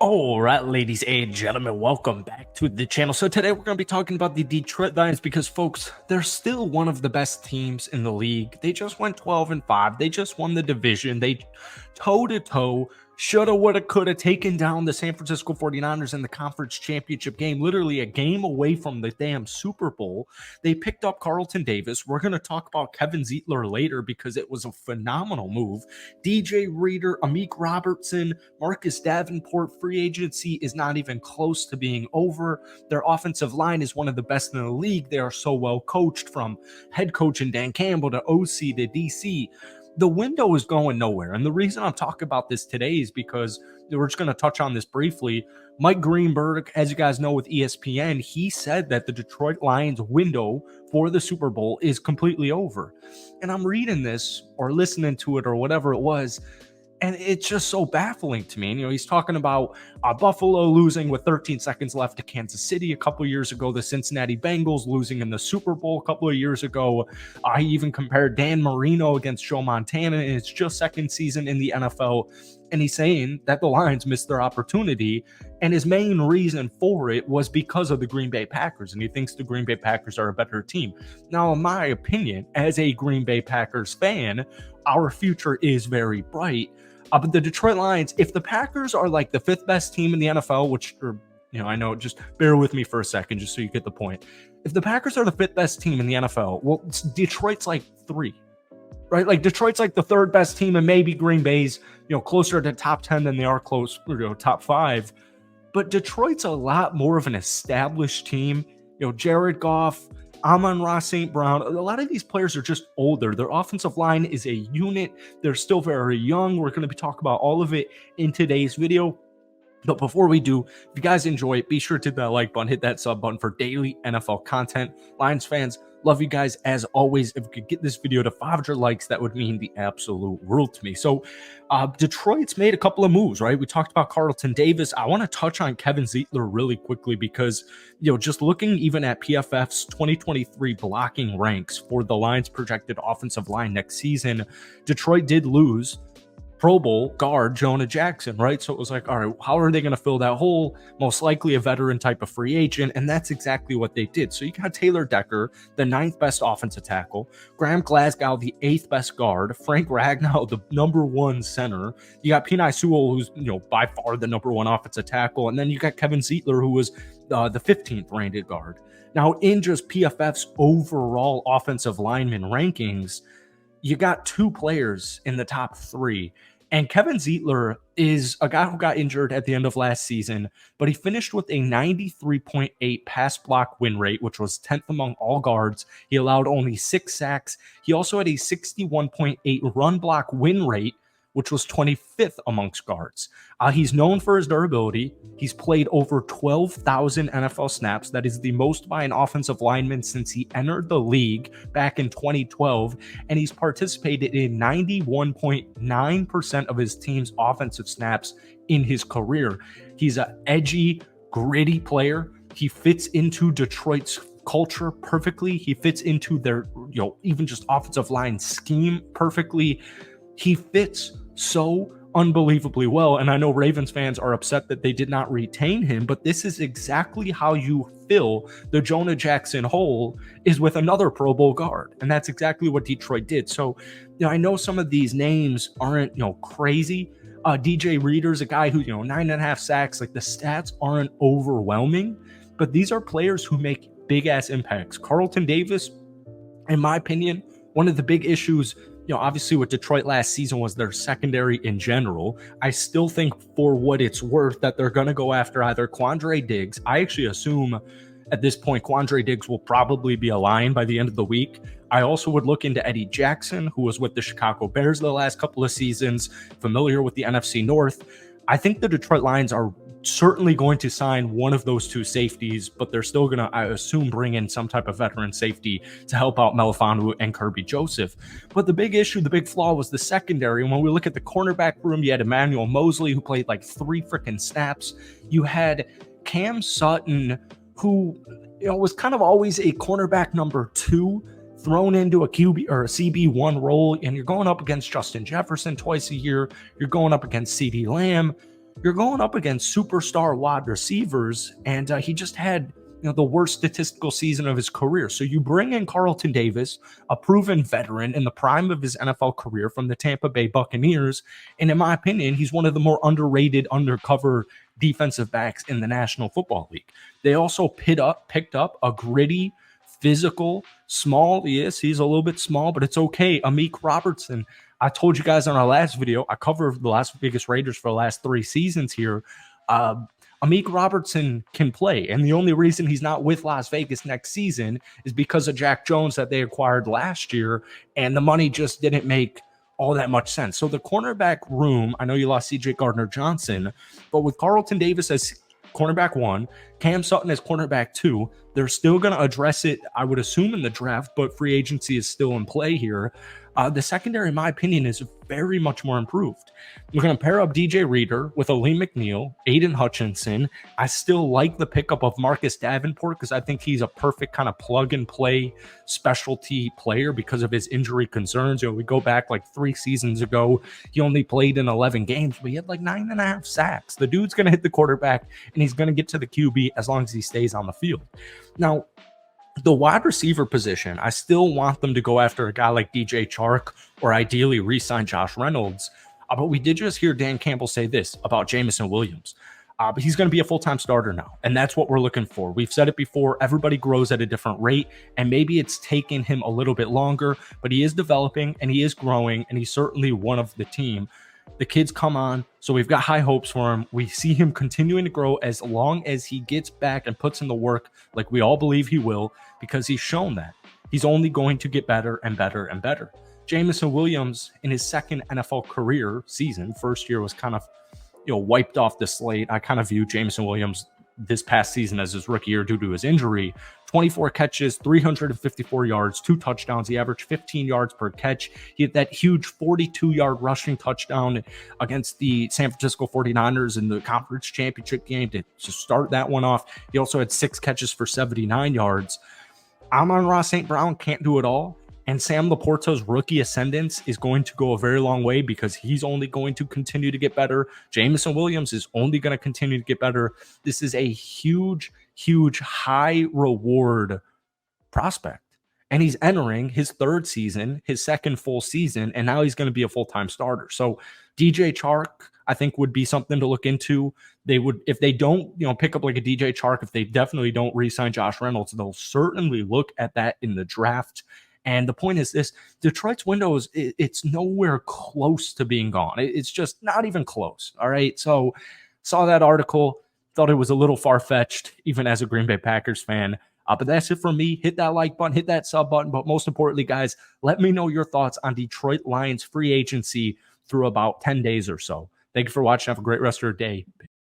All right, ladies and gentlemen, welcome back to the channel. So today we're going to be talking about the Detroit Lions because, folks, they're still one of the best teams in the league. They just went 12-5. They just won the division. They toe-to-toe, shoulda, woulda, coulda taken down the San Francisco 49ers in the conference championship game, literally a game away from the damn Super Bowl. They picked up Carlton Davis. We're going to talk about Kevin Zeitler later because it was a phenomenal move. DJ Reader, Amik Robertson, Marcus Davenport, free agency is not even close to being over. Their offensive line is one of the best in the league. They are so well coached, from head coach and Dan Campbell to OC to DC. The window is going nowhere. And the reason I'm talking about this today is because we're just going to touch on this briefly. Mike Greenberg, as you guys know with ESPN, he said that the Detroit Lions window for the Super Bowl is completely over. And I'm reading this or listening to it or whatever it was, and it's just so baffling to me. And, he's talking about Buffalo losing with 13 seconds left to Kansas City a couple of years ago, the Cincinnati Bengals losing in the Super Bowl a couple of years ago. He even compared Dan Marino against Joe Montana in his just second season in the NFL. And he's saying that the Lions missed their opportunity. And his main reason for it was because of the Green Bay Packers. And he thinks the Green Bay Packers are a better team. Now, in my opinion, as a Green Bay Packers fan, our future is very bright. But the Detroit Lions, if the Packers are like the fifth best team in the NFL, which are, I know, just bear with me for a second, just so you get the point. If the Packers are the fifth best team in the NFL, well, Detroit's like three, right? Like Detroit's like the third best team, and maybe Green Bay's, closer to top 10 than they are close, top 5. But Detroit's a lot more of an established team. Jared Goff, Amon-Ra St. Brown, a lot of these players are just older. Their offensive line is a unit. They're still very young. We're going to be talking about all of it in today's video. But before we do, if you guys enjoy it, be sure to hit that like button, hit that sub button for daily NFL content. Lions fans, love you guys as always. If we could get this video to 500 likes, that would mean the absolute world to me. So Detroit's made a couple of moves, right? We talked about Carlton Davis. I want to touch on Kevin Zeitler really quickly because, just looking even at PFF's 2023 blocking ranks for the Lions' projected offensive line next season, Detroit did lose Pro Bowl guard Jonah Jackson, right? So it was like, all right, how are they going to fill that hole? Most likely a veteran type of free agent, and that's exactly what they did. So you got Taylor Decker, the 9th best offensive tackle, Graham Glasgow, the 8th best guard, Frank Ragnow, the number 1 center. You got Penei Sewell, who's by far the number 1 offensive tackle, and then you got Kevin Zeitler, who was the 15th rated guard. Now, in just PFF's overall offensive lineman rankings, you got 2 players in the top 3. And Kevin Zeitler is a guy who got injured at the end of last season, but he finished with a 93.8 pass block win rate, which was 10th among all guards. He allowed only 6 sacks. He also had a 61.8 run block win rate, which was 25th amongst guards. He's known for his durability. He's played over 12,000 NFL snaps. That is the most by an offensive lineman since he entered the league back in 2012. And he's participated in 91.9% of his team's offensive snaps in his career. He's an edgy, gritty player. He fits into Detroit's culture perfectly. He fits into their, even just offensive line scheme perfectly. He fits so unbelievably well, and I know Ravens fans are upset that they did not retain him, but this is exactly how you fill the Jonah Jackson hole, is with another Pro Bowl guard, and that's exactly what Detroit did. So, I know some of these names aren't, crazy. DJ Reader's a guy who, 9.5 sacks. Like, the stats aren't overwhelming, but these are players who make big-ass impacts. Carlton Davis, in my opinion, one of the big issues, obviously with Detroit last season was their secondary in general. I still think, for what it's worth, that they're going to go after either Quandre Diggs. I actually assume at this point Quandre Diggs will probably be a Lion by the end of the week. I also would look into Eddie Jackson, who was with the Chicago Bears the last couple of seasons, familiar with the NFC North. I think the Detroit Lions are certainly going to sign one of those 2 safeties, but they're still going to, I assume, bring in some type of veteran safety to help out Melifonwu and Kirby Joseph. But the big issue, the big flaw was the secondary. And when we look at the cornerback room, you had Emmanuel Mosley, who played like 3 freaking snaps. You had Cam Sutton, who was kind of always a cornerback number 2, thrown into a QB or a CB1 role, and you're going up against Justin Jefferson twice a year. You're going up against CeeDee Lamb. You're going up against superstar wide receivers, and he just had the worst statistical season of his career. So you bring in Carlton Davis, a proven veteran in the prime of his NFL career from the Tampa Bay Buccaneers, and in my opinion, he's one of the more underrated, undercover defensive backs in the National Football League. They also picked up a gritty, physical, small. Yes, he's a little bit small, but it's okay. Amik Robertson. I told you guys on our last video, I covered the Las Vegas Raiders for the last 3 seasons here. Amik Robertson can play, and the only reason he's not with Las Vegas next season is because of Jack Jones that they acquired last year, and the money just didn't make all that much sense. So the cornerback room, I know you lost CJ Gardner-Johnson, but with Carlton Davis as cornerback 1, Cam Sutton as cornerback 2, they're still going to address it, I would assume, in the draft, but free agency is still in play here. The secondary, in my opinion, is very much more improved. We're going to pair up DJ Reader with Aleem McNeil, Aiden Hutchinson. I still like the pickup of Marcus Davenport because I think he's a perfect kind of plug-and-play specialty player because of his injury concerns. We go back like 3 seasons ago. He only played in 11 games, but he had like 9.5 sacks. The dude's going to hit the quarterback, and he's going to get to the QB as long as he stays on the field. Now, the wide receiver position, I still want them to go after a guy like DJ Chark or ideally re-sign Josh Reynolds. But we did just hear Dan Campbell say this about Jameson Williams. But he's going to be a full-time starter now, and that's what we're looking for. We've said it before. Everybody grows at a different rate, and maybe it's taking him a little bit longer, but he is developing, and he is growing, and he's certainly one of the team. The kid's come on, so we've got high hopes for him. We see him continuing to grow as long as he gets back and puts in the work like we all believe he will, because he's shown that. He's only going to get better and better and better. Jameson Williams, in his second NFL career season, first year was kind of wiped off the slate. I kind of view Jameson Williams this past season as his rookie year due to his injury. 24 catches, 354 yards, 2 touchdowns. He averaged 15 yards per catch. He had that huge 42-yard rushing touchdown against the San Francisco 49ers in the conference championship game to start that one off. He also had 6 catches for 79 yards. Amon-Ra St. Brown can't do it all. And Sam Laporta's rookie ascendance is going to go a very long way because he's only going to continue to get better. Jameson Williams is only going to continue to get better. This is a huge, huge high reward prospect. And he's entering his 3rd season, his 2nd full season, and now he's going to be a full-time starter. So DJ Chark, I think, would be something to look into. They would, if they don't, pick up like a DJ Chark, if they definitely don't re-sign Josh Reynolds, they'll certainly look at that in the draft. And the point is this, Detroit's window it's nowhere close to being gone. It's just not even close. All right. So saw that article, thought it was a little far-fetched, even as a Green Bay Packers fan. But that's it for me. Hit that like button, hit that sub button. But most importantly, guys, let me know your thoughts on Detroit Lions free agency through about 10 days or so. Thank you for watching. Have a great rest of your day.